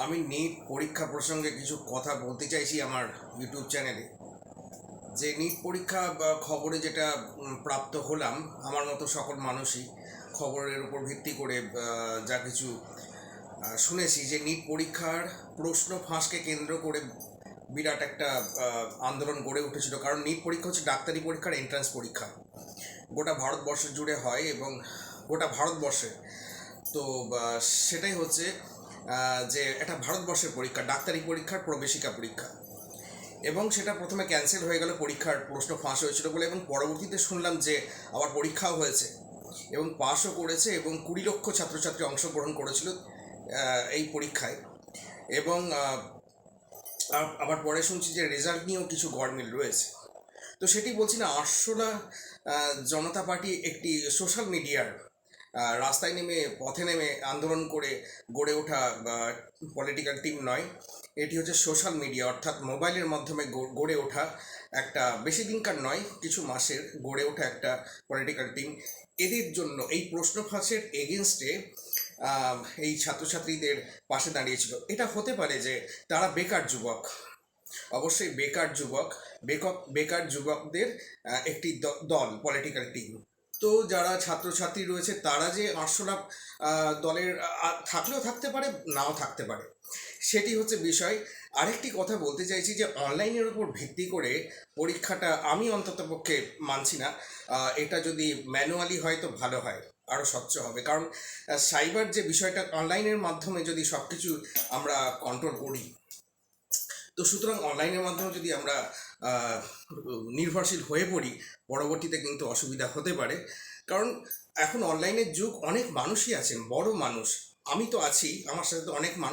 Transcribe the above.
আমি নিট পরীক্ষা প্রসঙ্গে কিছু কথা বলতে চাইছি আমার ইউটিউব চ্যানেলে। যে নিট পরীক্ষা বা খবরে যেটা প্রাপ্ত হলাম, আমার মতো সকল মানুষই খবরের উপর ভিত্তি করে যা কিছু শুনেছি, যে নিট পরীক্ষার প্রশ্ন ফাঁসকে কেন্দ্র করে বিরাট একটা আন্দোলন গড়ে উঠেছিল। কারণ নিট পরীক্ষা হচ্ছে ডাক্তারি পরীক্ষার এন্ট্রান্স পরীক্ষা, গোটা ভারতবর্ষ জুড়ে হয় এবং গোটা ভারতবর্ষে তো সেটাই হচ্ছে যে এটা ভারতবর্ষের পরীক্ষা, ডাক্তারি পরীক্ষার প্রবেশিকা পরীক্ষা। এবং সেটা প্রথমে ক্যান্সেল হয়ে গেল, পরীক্ষার প্রশ্ন ফাঁস হয়েছিল বলে, এবং পরবর্তীতে শুনলাম যে আবার পরীক্ষাও হয়েছে এবং পাশও করেছে এবং 20 লক্ষ ছাত্রছাত্রী অংশগ্রহণ করেছিল এই পরীক্ষায়। এবং আবার পরে শুনছি যে রেজাল্ট নিয়েও কিছু গড়মিল রয়েছে। তো সেটি বলছি না, আরশোলা জনতা পার্টি একটি সোশ্যাল মিডিয়ার রাস্তায় নেমে, পথে নেমে আন্দোলন করে গড়ে ওঠা পলিটিক্যাল টিম নয়। এটি হচ্ছে সোশ্যাল মিডিয়া, অর্থাৎ মোবাইলের মাধ্যমে গড়ে ওঠা একটা, বেশি দিনকার নয়, কিছু মাসের গড়ে ওঠা একটা পলিটিক্যাল টিম। এদের জন্য এই প্রশ্ন ফাঁসের এগেনস্টে এই ছাত্রছাত্রীদের পাশে দাঁড়িয়েছিল। এটা হতে পারে যে তারা বেকার যুবক, অবশ্যই বেকার যুবক, বেকার যুবকদের একটি দল, পলিটিক্যাল টিম। তো যারা ছাত্রছাত্রী রয়েছে তারা যে আরশোলা দলের থাকলেও থাকতে পারে, নাও থাকতে পারে, সেটি হচ্ছে বিষয়। আরেকটি কথা বলতে চাইছি যে অনলাইনের উপর ভিত্তি করে পরীক্ষাটা আমি অন্তত পক্ষে মানছি না। এটা যদি ম্যানুয়ালি হয় তো ভালো হয়, আরও স্বচ্ছ হবে। কারণ সাইবার যে বিষয়টা, অনলাইনের মাধ্যমে যদি সব কিছু আমরা কন্ট্রোল করি, তো সুতরাং অনলাইনের মাধ্যমে যদি আমরা নির্ভরশীল হয়ে পড়ি, পরবর্তীতে কিন্তু অসুবিধা হতে পারে। কারণ এখন অনলাইনের যুগ, অনেক মানুষই আছেন, বড় মানুষ, আমি তো আছি, আমার সাথে তো অনেক মানুষ